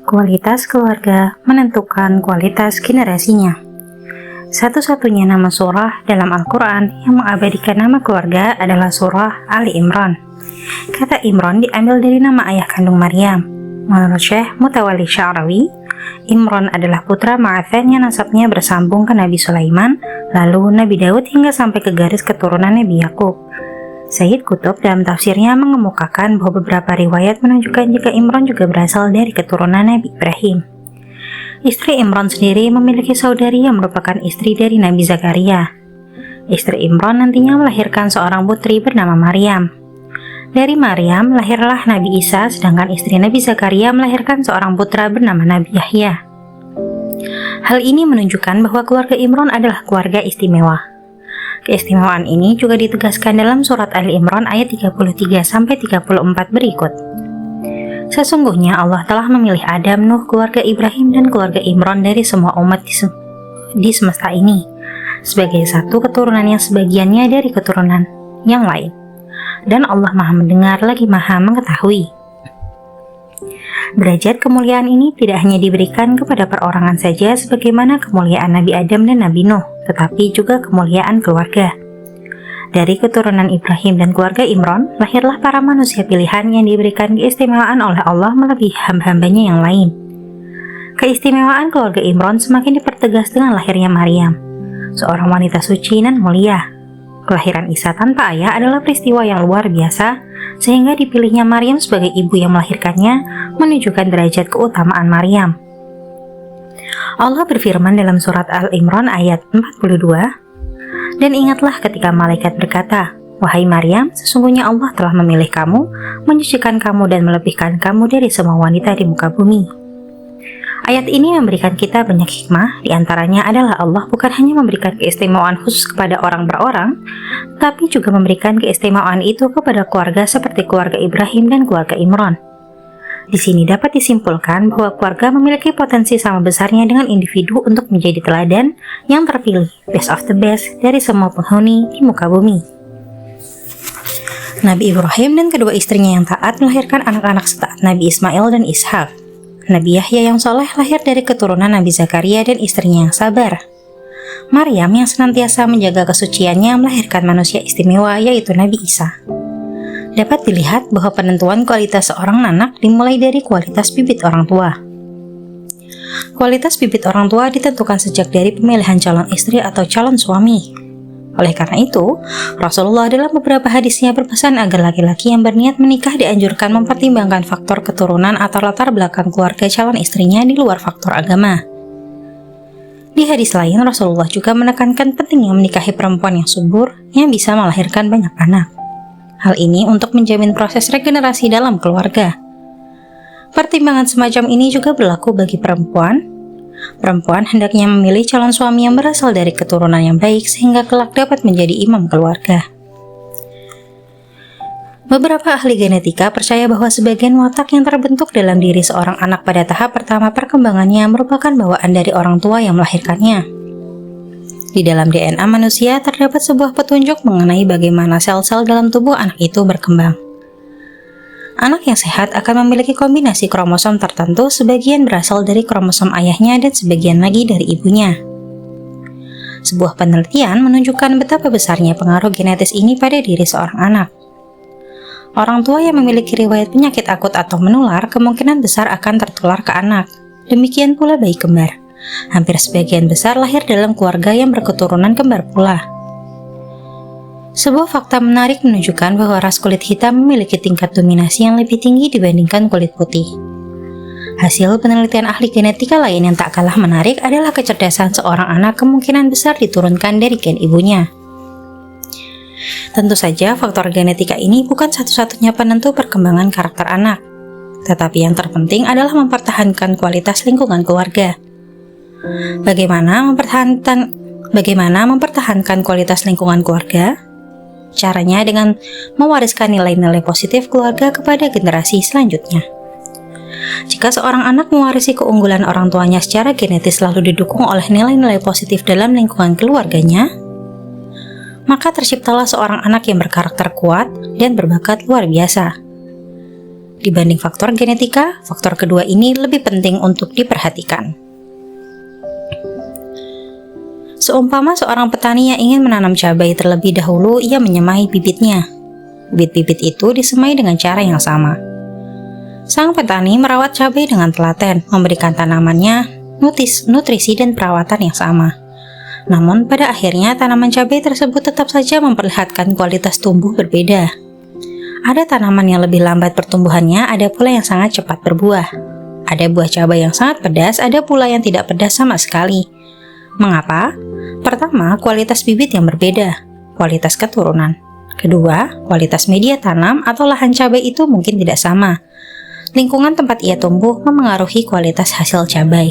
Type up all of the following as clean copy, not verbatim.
Kualitas keluarga menentukan kualitas generasinya. Satu-satunya nama surah dalam Al-Quran yang mengabadikan nama keluarga adalah surah Ali Imran. Kata Imran diambil dari nama ayah kandung Maryam. Menurut Syekh Mutawalli Sya'rawi, Imran adalah putra Ma'athan yang nasabnya bersambung ke Nabi Sulaiman, lalu Nabi Daud hingga sampai ke garis keturunan Nabi Yakub. Sayyid Qutb dalam tafsirnya mengemukakan bahwa beberapa riwayat menunjukkan jika Imran juga berasal dari keturunan Nabi Ibrahim. Istri Imran sendiri memiliki saudari yang merupakan istri dari Nabi Zakaria. Istri Imran nantinya melahirkan seorang putri bernama Maryam. Dari Maryam lahirlah Nabi Isa, sedangkan istri Nabi Zakaria melahirkan seorang putra bernama Nabi Yahya. Hal ini menunjukkan bahwa keluarga Imran adalah keluarga istimewa. Keistimewaan ini juga ditegaskan dalam surat Ali Imran ayat 33-34 berikut. Sesungguhnya Allah telah memilih Adam, Nuh, keluarga Ibrahim, dan keluarga Imran dari semua umat di semesta ini sebagai satu keturunan yang sebagiannya dari keturunan yang lain. Dan Allah Maha Mendengar lagi Maha Mengetahui. Derajat kemuliaan ini tidak hanya diberikan kepada perorangan saja sebagaimana kemuliaan Nabi Adam dan Nabi Nuh, tetapi juga kemuliaan keluarga. Dari keturunan Ibrahim dan keluarga Imran, lahirlah para manusia pilihan yang diberikan keistimewaan oleh Allah melebihi hamba-hambanya yang lain. Keistimewaan keluarga Imran semakin dipertegas dengan lahirnya Maryam, seorang wanita suci dan mulia. Kelahiran Isa tanpa ayah adalah peristiwa yang luar biasa, sehingga dipilihnya Maryam sebagai ibu yang melahirkannya menunjukkan derajat keutamaan Maryam. Allah berfirman dalam surat Al-Imran ayat 42, "Dan ingatlah ketika malaikat berkata, 'Wahai Maryam, sesungguhnya Allah telah memilih kamu, menyucikan kamu dan melebihkan kamu dari semua wanita di muka bumi.'" Ayat ini memberikan kita banyak hikmah, diantaranya adalah Allah bukan hanya memberikan keistimewaan khusus kepada orang per orang, tapi juga memberikan keistimewaan itu kepada keluarga seperti keluarga Ibrahim dan keluarga Imran. Di sini dapat disimpulkan bahwa keluarga memiliki potensi sama besarnya dengan individu untuk menjadi teladan yang terpilih, best of the best dari semua penghuni di muka bumi. Nabi Ibrahim dan kedua istrinya yang taat melahirkan anak-anak setaat Nabi Ismail dan Ishak. Nabi Yahya yang soleh lahir dari keturunan Nabi Zakaria dan istrinya yang sabar. Maryam yang senantiasa menjaga kesuciannya melahirkan manusia istimewa yaitu Nabi Isa. Dapat dilihat bahwa penentuan kualitas seorang anak dimulai dari kualitas bibit orang tua. Kualitas bibit orang tua ditentukan sejak dari pemilihan calon istri atau calon suami. Oleh karena itu, Rasulullah dalam beberapa hadisnya berpesan agar laki-laki yang berniat menikah dianjurkan mempertimbangkan faktor keturunan atau latar belakang keluarga calon istrinya di luar faktor agama. Di hadis lain, Rasulullah juga menekankan pentingnya menikahi perempuan yang subur yang bisa melahirkan banyak anak. Hal ini untuk menjamin proses regenerasi dalam keluarga. Pertimbangan semacam ini juga berlaku bagi perempuan. Perempuan hendaknya memilih calon suami yang berasal dari keturunan yang baik sehingga kelak dapat menjadi imam keluarga. Beberapa ahli genetika percaya bahwa sebagian watak yang terbentuk dalam diri seorang anak pada tahap pertama perkembangannya merupakan bawaan dari orang tua yang melahirkannya. Di dalam DNA manusia terdapat sebuah petunjuk mengenai bagaimana sel-sel dalam tubuh anak itu berkembang. Anak yang sehat akan memiliki kombinasi kromosom tertentu, sebagian berasal dari kromosom ayahnya dan sebagian lagi dari ibunya. Sebuah penelitian menunjukkan betapa besarnya pengaruh genetis ini pada diri seorang anak. Orang tua yang memiliki riwayat penyakit akut atau menular kemungkinan besar akan tertular ke anak. Demikian pula bayi kembar. Hampir sebagian besar lahir dalam keluarga yang berketurunan kembar pula. Sebuah fakta menarik menunjukkan bahwa ras kulit hitam memiliki tingkat dominasi yang lebih tinggi dibandingkan kulit putih. Hasil penelitian ahli genetika lain yang tak kalah menarik adalah kecerdasan seorang anak kemungkinan besar diturunkan dari gen ibunya. Tentu saja faktor genetika ini bukan satu-satunya penentu perkembangan karakter anak, tetapi yang terpenting adalah mempertahankan kualitas lingkungan keluarga. Bagaimana mempertahankan kualitas lingkungan keluarga? Caranya dengan mewariskan nilai-nilai positif keluarga kepada generasi selanjutnya. Jika seorang anak mewarisi keunggulan orang tuanya secara genetis lalu didukung oleh nilai-nilai positif dalam lingkungan keluarganya, maka terciptalah seorang anak yang berkarakter kuat dan berbakat luar biasa. Dibanding faktor genetika, faktor kedua ini lebih penting untuk diperhatikan. Seumpama seorang petani yang ingin menanam cabai terlebih dahulu, ia menyemai bibitnya. Bibit-bibit itu disemai dengan cara yang sama. Sang petani merawat cabai dengan telaten, memberikan tanamannya nutrisi dan perawatan yang sama. Namun pada akhirnya tanaman cabai tersebut tetap saja memperlihatkan kualitas tumbuh berbeda. Ada tanaman yang lebih lambat pertumbuhannya, ada pula yang sangat cepat berbuah. Ada buah cabai yang sangat pedas, ada pula yang tidak pedas sama sekali. Mengapa? Pertama, kualitas bibit yang berbeda, kualitas keturunan. Kedua, kualitas media tanam atau lahan cabai itu mungkin tidak sama. Lingkungan tempat ia tumbuh memengaruhi kualitas hasil cabai.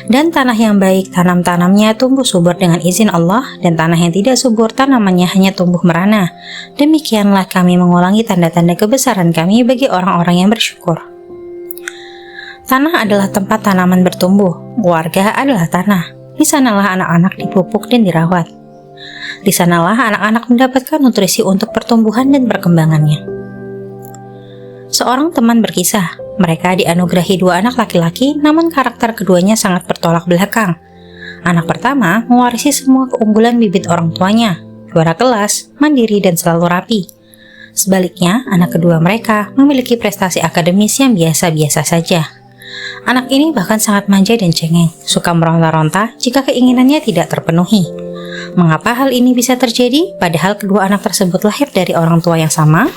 Dan tanah yang baik, tanam-tanamnya tumbuh subur dengan izin Allah, dan tanah yang tidak subur, tanamannya hanya tumbuh merana. Demikianlah kami mengulangi tanda-tanda kebesaran kami bagi orang-orang yang bersyukur. Tanah adalah tempat tanaman bertumbuh, keluarga adalah tanah. Di sanalah anak-anak dipupuk dan dirawat. Di sanalah anak-anak mendapatkan nutrisi untuk pertumbuhan dan perkembangannya. Seorang teman berkisah, mereka dianugerahi 2 anak laki-laki, namun karakter keduanya sangat bertolak belakang. Anak pertama mewarisi semua keunggulan bibit orang tuanya, juara kelas, mandiri, dan selalu rapi. Sebaliknya, anak kedua mereka memiliki prestasi akademis yang biasa-biasa saja. Anak ini bahkan sangat manja dan cengeng, suka meronta-ronta jika keinginannya tidak terpenuhi. Mengapa hal ini bisa terjadi padahal kedua anak tersebut lahir dari orang tua yang sama?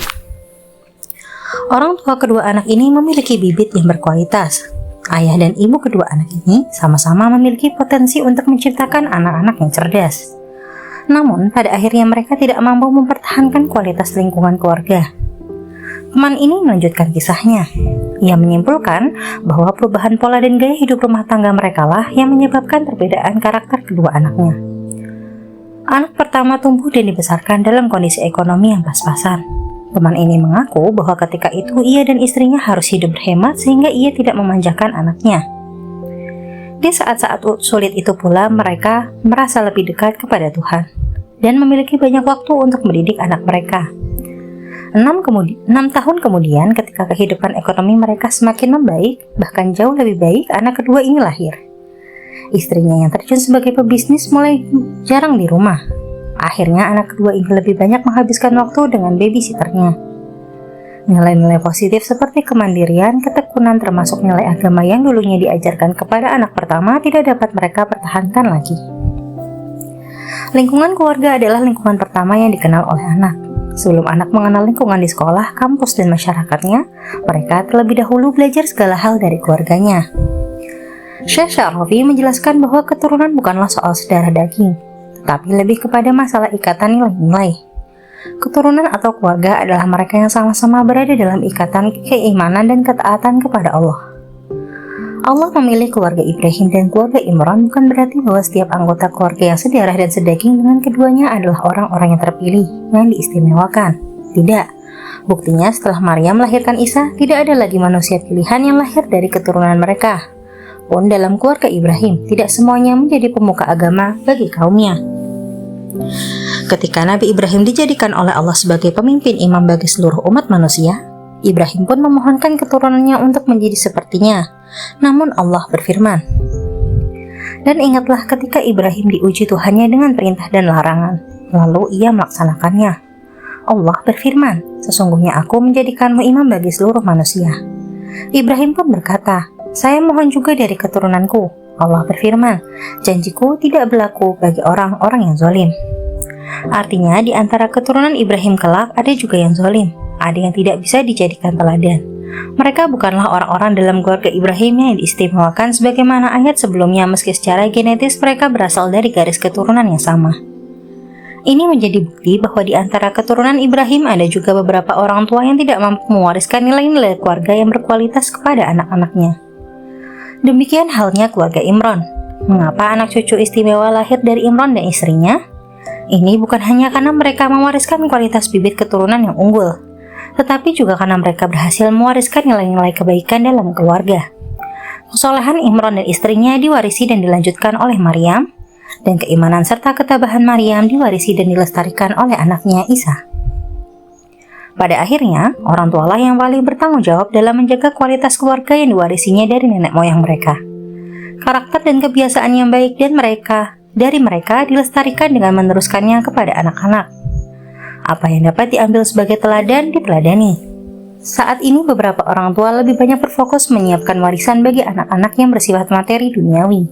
Orang tua kedua anak ini memiliki bibit yang berkualitas. Ayah dan ibu kedua anak ini sama-sama memiliki potensi untuk menciptakan anak-anak yang cerdas. Namun, pada akhirnya mereka tidak mampu mempertahankan kualitas lingkungan keluarga. Teman ini melanjutkan kisahnya. Ia menyimpulkan bahwa perubahan pola dan gaya hidup rumah tangga mereka lah yang menyebabkan perbedaan karakter kedua anaknya. Anak pertama tumbuh dan dibesarkan dalam kondisi ekonomi yang pas-pasan. Teman ini mengaku bahwa ketika itu ia dan istrinya harus hidup berhemat sehingga ia tidak memanjakan anaknya. Di saat-saat sulit itu pula mereka merasa lebih dekat kepada Tuhan dan memiliki banyak waktu untuk mendidik anak mereka. 6 tahun kemudian, ketika kehidupan ekonomi mereka semakin membaik, bahkan jauh lebih baik, anak kedua ini lahir. Istrinya yang terjun sebagai pebisnis mulai jarang di rumah. Akhirnya anak kedua ini lebih banyak menghabiskan waktu dengan babysitternya. Nilai-nilai positif seperti kemandirian, ketekunan termasuk nilai agama yang dulunya diajarkan kepada anak pertama tidak dapat mereka pertahankan lagi. Lingkungan keluarga adalah lingkungan pertama yang dikenal oleh anak. Sebelum anak mengenal lingkungan di sekolah, kampus, dan masyarakatnya, mereka terlebih dahulu belajar segala hal dari keluarganya. Syekh Sya'rawi menjelaskan bahwa keturunan bukanlah soal sedarah daging, tetapi lebih kepada masalah ikatan nilai-nilai. Keturunan atau keluarga adalah mereka yang sama-sama berada dalam ikatan keimanan dan ketaatan kepada Allah. Allah memilih keluarga Ibrahim dan keluarga Imran bukan berarti bahwa setiap anggota keluarga yang sedarah dan sedaging dengan keduanya adalah orang-orang yang terpilih, yang diistimewakan. Tidak. Buktinya setelah Maryam melahirkan Isa, tidak ada lagi manusia pilihan yang lahir dari keturunan mereka. Pun dalam keluarga Ibrahim, tidak semuanya menjadi pemuka agama bagi kaumnya. Ketika Nabi Ibrahim dijadikan oleh Allah sebagai pemimpin imam bagi seluruh umat manusia, Ibrahim pun memohonkan keturunannya untuk menjadi sepertinya. Namun Allah berfirman, "Dan ingatlah ketika Ibrahim diuji Tuhannya dengan perintah dan larangan, lalu ia melaksanakannya." Allah berfirman, "Sesungguhnya aku menjadikanmu imam bagi seluruh manusia." Ibrahim pun berkata, "Saya mohon juga dari keturunanku." Allah berfirman, "Janjiku tidak berlaku bagi orang-orang yang zalim." Artinya di antara keturunan Ibrahim kelak ada juga yang zalim, ada yang tidak bisa dijadikan teladan. Mereka bukanlah orang-orang dalam keluarga Ibrahim yang diistimewakan sebagaimana ayat sebelumnya, meski secara genetis mereka berasal dari garis keturunan yang sama. Ini menjadi bukti bahwa di antara keturunan Ibrahim ada juga beberapa orang tua yang tidak mampu mewariskan nilai-nilai keluarga yang berkualitas kepada anak-anaknya. Demikian halnya keluarga Imran. Mengapa anak cucu istimewa lahir dari Imran dan istrinya? Ini bukan hanya karena mereka mewariskan kualitas bibit keturunan yang unggul, tetapi juga karena mereka berhasil mewariskan nilai-nilai kebaikan dalam keluarga. Kesolehan Imran dan istrinya diwarisi dan dilanjutkan oleh Maryam, dan keimanan serta ketabahan Maryam diwarisi dan dilestarikan oleh anaknya Isa. Pada akhirnya, orang tualah yang paling bertanggung jawab dalam menjaga kualitas keluarga yang diwarisinya dari nenek moyang mereka. Karakter dan kebiasaan yang baik dari mereka dilestarikan dengan meneruskannya kepada anak-anak. Apa yang dapat diambil sebagai teladan diteladani. Saat ini beberapa orang tua lebih banyak berfokus menyiapkan warisan bagi anak-anak yang bersifat materi duniawi.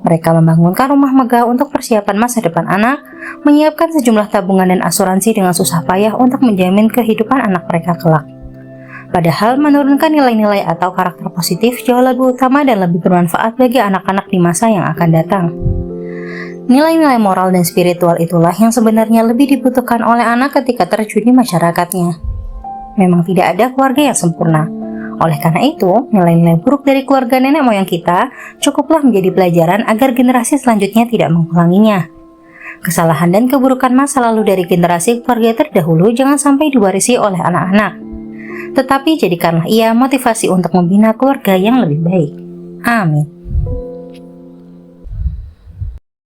Mereka membangunkan rumah megah untuk persiapan masa depan anak, menyiapkan sejumlah tabungan dan asuransi dengan susah payah untuk menjamin kehidupan anak mereka kelak. Padahal menurunkan nilai-nilai atau karakter positif jauh lebih utama dan lebih bermanfaat bagi anak-anak di masa yang akan datang. Nilai-nilai moral dan spiritual itulah yang sebenarnya lebih dibutuhkan oleh anak ketika terjun di masyarakatnya. Memang tidak ada keluarga yang sempurna. Oleh karena itu, nilai-nilai buruk dari keluarga nenek moyang kita cukuplah menjadi pelajaran agar generasi selanjutnya tidak mengulanginya. Kesalahan dan keburukan masa lalu dari generasi keluarga terdahulu jangan sampai diwarisi oleh anak-anak. Tetapi jadikanlah ia motivasi untuk membina keluarga yang lebih baik. Amin.